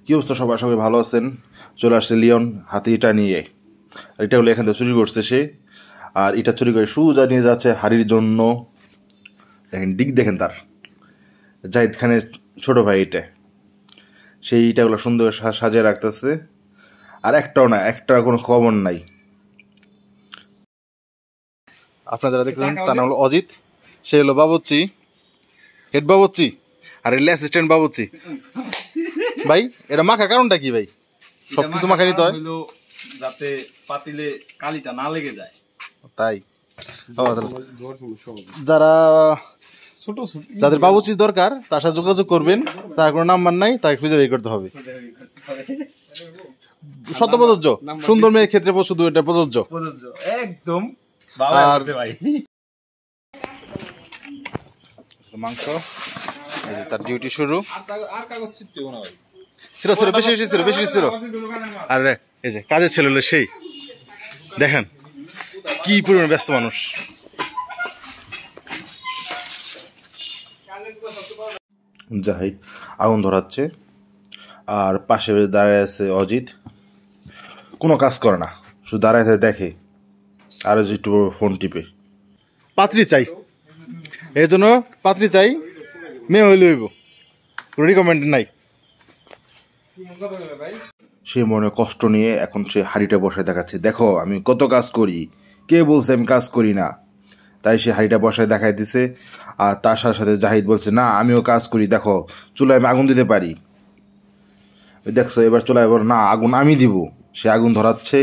কি অবস্থা সবাই? আশা করি ভালো আছেন। চলে আসছে লিওন হাতে এটা নিয়ে। এটা হলো এখান থেকে চুরি করছে সে, আর এটা চুরি করে সোজা নিয়ে যাচ্ছে হাড়ির জন্য। দেখেন দিক দেখেন তার, জাহিদ খানের ছোট ভাই এটা। সেই ইটাগুলো সুন্দর সাজিয়ে রাখতেছে, আর একটাও না, একটার কোনো খবর নাই। আপনারা যারা দেখতেছেন তার নাম হলো অজিত, সে হলো বাবুচি, হেড বাবুচি, আর এর অ্যাসিস্ট্যান্ট বাবুচি। ভাই এটা মাখার কারণটা কি ভাই? সবকিছু মাখা নিতে হয় যাতে পাতিলে কালিটা না লেগে যায়, তাই। যারা যাদের বাবুচি দরকার তার সাথে যোগাযোগ করবেন, তার কোনো নাম্বার নাই, তাকে খুঁজে বের করতে হবে। সত্য প্রযোজ্য, সুন্দর মেয়ের ক্ষেত্রে শুধু এটা প্রযোজ্য একদম। আর মাংস তার ডিউটি শুরু। ছিল ছিল বেশি বেশি ছিল, বেশি ছিল। আর এই যে কাজের ছেলে হলো সেই, দেখেন কি পরিমাণ ব্যস্ত মানুষ। জাহিদ আগুন ধরাচ্ছে, আর পাশে দাঁড়ায় আছে অজিত। কোনো কাজ করে না, শুধু দাঁড়ায় দেখে আর একটু ফোন টিপে। পাত্রী চাই, এর জন্য পাত্রী চাই, মেয়ে হইলে হইব, কোনো রিকমেন্ড নাই। সে মনে কষ্ট নিয়ে এখন সে হাড়িটা বসায় দেখাচ্ছে, দেখো আমি কত কাজ করি, কে বলছে আমি কাজ করি না। তাই সে হাড়িটা বসায় দেখাই দিছে। আর তার সাথে সাথে জাহিদ বলছে, না আমিও কাজ করি, দেখো চুলায় আমি আগুন দিতে পারি, দেখছো এবার চুলায়, এবার না আগুন আমি দিব। সে আগুন ধরাচ্ছে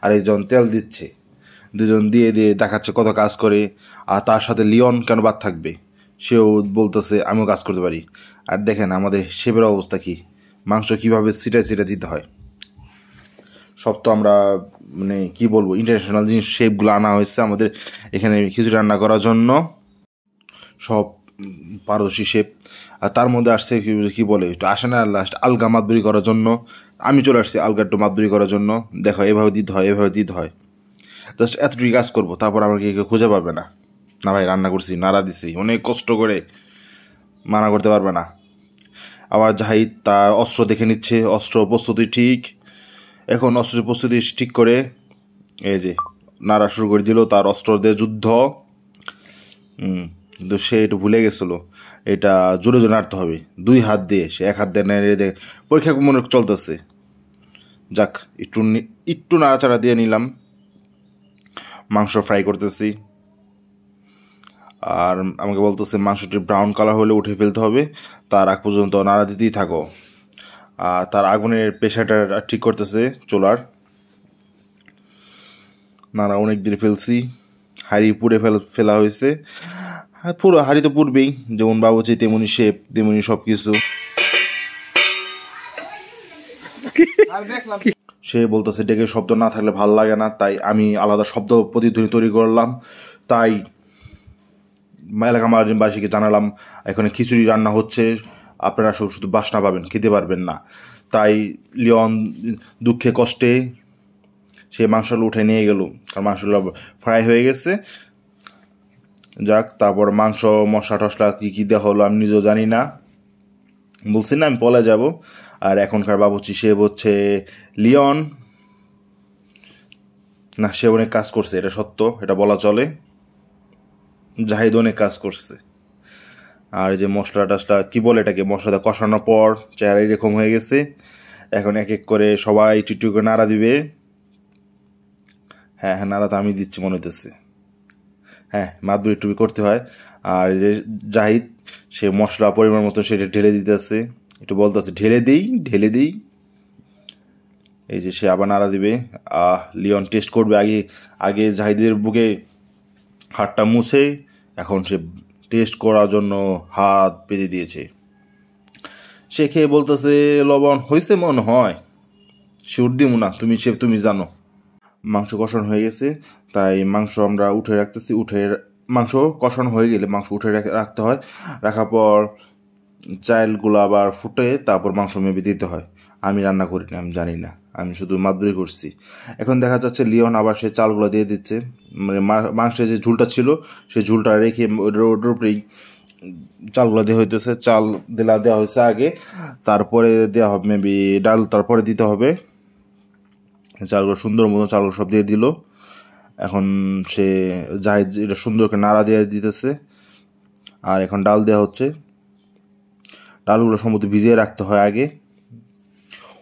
আর একজন তেল দিচ্ছে, দুজন দিয়ে দিয়ে দেখাচ্ছে কত কাজ করে। আর তার সাথে লিওন কেন বাদ থাকবে, সেও বলতেছে আমিও কাজ করতে পারি। আর দেখেন আমাদের শেপের অবস্থা কি, মাংস কীভাবে ছিটায় ছিটায় দিতে হয়। সব তো আমরা মানে কি বলবো, ইন্টারন্যাশনাল জিনিস শেপগুলো আনা হয়েছে আমাদের এখানে খিচুড়ি রান্না করার জন্য, সব পারদর্শী শেপ। আর তার মধ্যে আসছে কি বলে, একটু আসে না লাস্ট আলগা মাতবুরি করার জন্য। আমি চলে আসছি আলগা একটু মাতবুরি করার জন্য, দেখো এভাবে দিতে হয়, এভাবে দিতে হয়। জাস্ট এতটুকু কাজ করবো, তারপর আমাকে কেউ খুঁজে পাবে না। না ভাই রান্না করছি, নাড়া দিছি অনেক কষ্ট করে, মানা করতে পারবে না। আবার জাহিদ তার অস্ত্র দেখে নিচ্ছে, অস্ত্র প্রস্তুতি ঠিক। এখন অস্ত্রের প্রস্তুতি ঠিক করে এই যে নাড়া শুরু করে দিল, তার অস্ত্র দিয়ে যুদ্ধ। কিন্তু সে একটু ভুলে গেছিলো, এটা জোরে জোরে নাড়তে হবে, দুই হাত দিয়ে। সে এক হাত দিয়ে নেড়ে দিয়ে পরীক্ষা মনে চলতেছে। যাক একটু একটু নাড়াচাড়া দিয়ে নিলাম। মাংস ফ্রাই করতেছি, আর আমাকে বলতেছে মাংসটি ব্রাউন কালার হলে উঠে ফেলতে হবে, তার আগ পর্যন্ত নাড়া দিতেই থাকো। আর তার আগুনের প্রেশারটা ঠিক করতেছে চুলার। নাড়া অনেক দিন ফেলছি, হাঁড়ি পুড়ে ফেলা হয়েছে। পুরো হাঁড়ি তো পুড়বেই, যেমন বাবুচি তেমনি শেপ তেমনি সব কিছু। সে বলতেছে ডেকে শব্দ না থাকলে ভালো লাগে না, তাই আমি আলাদা শব্দ প্রতিধ্বনি তৈরি করলাম। তাই এলাকাবাসীকে জানালাম এখানে খিচুড়ি রান্না হচ্ছে, আপনারা সব শুধু বাসনা পাবেন, খেতে পারবেন না। তাই লিওন দুঃখে কষ্টে সে মাংসগুলো উঠে নিয়ে গেল, কারণ মাংসগুলো ফ্রাই হয়ে গেছে। যাক, তারপর মাংস মশলা টশলা কী কী দেওয়া হলো আমি নিজেও জানি না, বলছি না আমি পলে যাব। আর এখনকার বাবুচি সে হচ্ছে লিওন। না, সে অনেক কাজ করছে, এটা সত্য, এটা বলা চলে। জাহিদ অনেক কাজ করছে। আর এই যে মশলা টশলা কী বলে এটাকে, মশলাটা কষানোর পর চেহারা এরকম হয়ে গেছে। এখন এক এক করে সবাই টিটু করে নাড়া দিবে। হ্যাঁ হ্যাঁ, নাড়া তো আমি দিচ্ছি মনে হইতেছে। হ্যাঁ, মাতবুরি টুবি করতে হয়। আর এই যে জাহিদ সে মশলা পরিমাণ মতো সেটা ঢেলে দিতেছে, একটু বলতেছে ঢেলে দিই ঢেলে দিই। এই যে সে আবার নাড়া দিবে। লিওন টেস্ট করবে, আগে আগে জাহিদের বুকে হাতটা মুছে এখন সে টেস্ট করার জন্য হাত পেতে দিয়েছে। সে খেয়ে বলতেছে লবণ হয়েছে মনে হয়, শিউর দিব না, তুমি জানো। মাংস কষানো হয়ে গেছে, তাই মাংস আমরা উঠে রাখতেছি। মাংস কষানো হয়ে গেলে মাংস উঠে রাখতে হয়, রাখার পর চালগুলো আবার ফুটে তারপর মাংস মেপে দিতে হয়। আমি রান্না করি না, আমি জানি না, আমি শুধু মাদুরি করছি। এখন দেখা যাচ্ছে লিওন আবার সে চালগুলো দিয়ে দিচ্ছে, মানে মাংসের যে ঝুলটা ছিল সেই ঝুলটা রেখে ওটার উপরেই চালগুলো দেওয়া হইতেছে, চাল দেওয়া হয়েছে আগে, তারপরে দেওয়া হবে মেবি ডাল, তারপরে দিতে হবে। চালগুলো সুন্দর মতো চালগুলো সব দিয়ে দিল। এখন সে জাহিদ এটা সুন্দর করে নাড়া দিয়ে দিতেছে। আর এখন ডাল দেওয়া হচ্ছে। ডালগুলো সম্ভবত ভিজিয়ে রাখতে হয় আগে,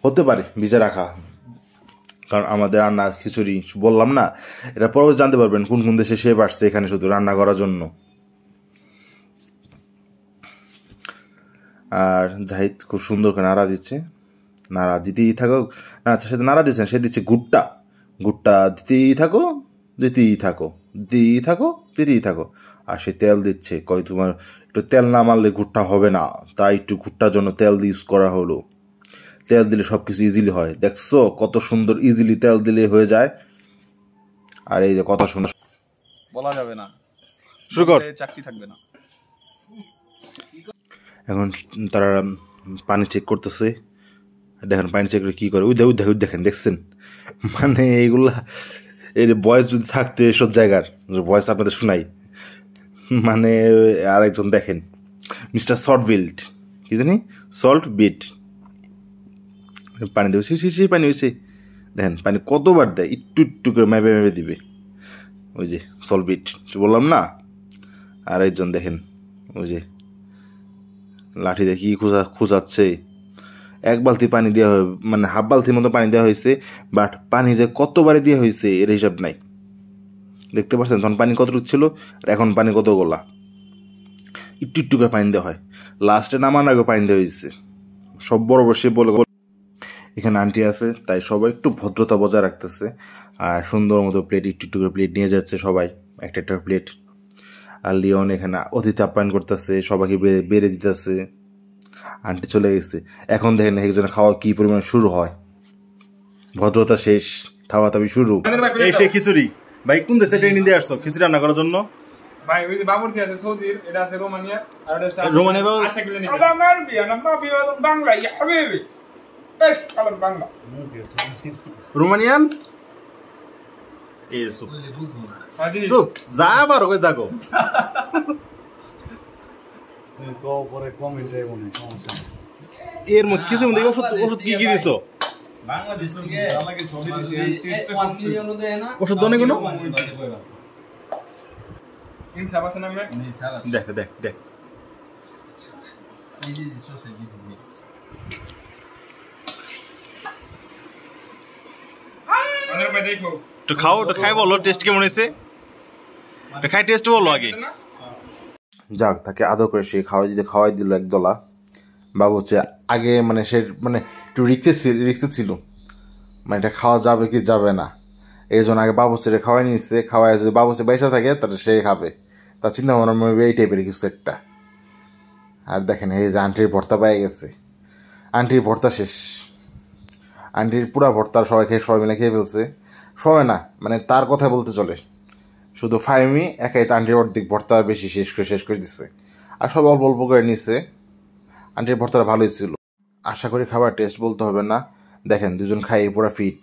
হতে পারে ভিজে রাখা, কারণ আমাদের রান্না খিচুড়ি বললাম না, এটা পরে জানতে পারবেন কোন কোন দেশে শেফ আসছে এখানে শুধু রান্না করার জন্য। আর জাহিদ খুব সুন্দর করে নাড়া দিচ্ছে, নাড়া দিতেই থাকো, না তার সাথে নাড়া দিচ্ছেন, সে দিচ্ছে গুড়টা, গুড়টা দিতেই থাকো দিতেই থাকো দিতেই থাকো দিতেই থাকো। আর সে তেল দিচ্ছে, কয় তোমার একটু তেল না মারলে গুড়টা হবে না, তাই একটু গুড়টার জন্য তেল ইউজ করা হলো। তেল দিলে সব কিছু ইজিলি হয়, দেখছো কত সুন্দর ইজিলি তেল দিলে হয়ে যায়। আর এই যে কথা সুন্দর বলা যাবে না, শুরু কর। চাকরি থাকবে না। এখন তারা পানি চেক করতেছে, দেখেন পানি চেক করে কী করে, ওই দেখেন দেখছেন, মানে এইগুলা এর বয়স যদি থাকতো এসব জায়গার, বয়স আপনাদের শোনাই, মানে আরেকজন দেখেন মিস্টার সল্ট বিল্ট, কি জানি সল্ট বিট, পানি দেবে সেই পানি হয়েছে, দেখেন পানি কতবার দেয়, একটু একটু করে মেপে মেপে দিবে, ওই যে সল্ট বিট বললাম না। আর একজন দেখেন ওই যে লাঠি দিয়ে কি খোঁজাচ্ছে, এক বালতি পানি দেওয়া হয়, মানে হাফ বালতির মতো পানি দেওয়া হয়েছে, বাট পানি যে কতবারে দেওয়া হয়েছে এর হিসাব নাই। দেখতে পাচ্ছেন তখন পানি কতটুকু ছিল আর এখন পানি কত গোলা, একটু একটু করে পানি দেওয়া হয়, লাস্টে নামার আগে পানি দেওয়া হয়েছে। সব বড় বড় সে বলে, এখানে আন্টি আছে তাই সবাই একটু ভদ্রতা বজায় রাখতেছে। আর সুন্দর মতো প্লেট একটু একটু করে প্লেট নিয়ে যাচ্ছে সবাই, একটা একটা প্লেট। আর লিওন এখানে অতিথি আপ্যায়ন করতেছে, সবাইকে বেড়ে বেড়ে দিতেছে। আন্টি চলে গেছে, এখন দেখেন একজনের খাওয়া কি পরিমাণে শুরু হয়, ভদ্রতা শেষ, থাওয়াতাবি শুরু। এই সে খিচুড়ি, ভাই কোন দেশ থেকে ট্রেনিং দিয়ে আসছো খিচুড়ি রান্না করার জন্য? ভাই ওই যে বাবুর্চি আছে সৌদির, এটা আছে রোমানিয়া, আর এটা আছে রোমানিয়া বাবু আশা কিলো নিবে। আল্লাহ মারবি انا ما في বাংলা ইয়া হাবিবি ايش কালাম বাংলা রোমানিয়ান এই সুপ সুপ যা পারো কই থাকো, তুমি কও পরে কমেন্টে মনে সমস্যা। এর মধ্যে কিছু মধ্যে ওষুধ ওষুধ কি কি দিছো? বাংলাদেশ থেকে আমাকে ছবি দিয়েছে 1 মিলিয়ন দেয় না ওষুধ দনে কোনো ইনসাফ আছে না মে দেখ দেখ দেখ এই যে সোশ্যাল ডিসিপ্লিন আনার ভাই দেখো তো খাও, তো খাই বলো টেস্ট কেমন হয়েছে, তো খাই টেস্ট বলো আগে। যাক তাকে আদর করে সে খাওয়াই দিল একদলা। বাবু হচ্ছে আগে মানে সে মানে একটু রিক্সে ছিল, মানে এটা খাওয়া যাবে কি যাবে না, এই জন্য আগে বাবু ছেড়ে খাওয়াই নিচ্ছে, খাওয়াই যদি বাবু ছেড়ে বাইসা থাকে তাহলে সে খাবে, তার চিন্তা ভাবনা এই টাইপের কিছু একটা। আর দেখেন এই যে আন্টির ভর্তা পেয়ে গেছে, আন্টির ভর্তা শেষ, আন্টির পুরা ভর্তা সবাই মিলে খেয়ে ফেলছে, সবাই না মানে তার কথা বলতে চলে, শুধু ফাইমি একাই তো আন্টির অর্ধেক ভর্তা বেশি শেষ করে দিচ্ছে, আর সব অল্প অল্প করে নিচ্ছে। আন্টির ভর্তাটা ভালোই ছিল, আশা করি খাবার টেস্ট বলতে হবে না, দেখেন দুজন খাই পুরা ফিট।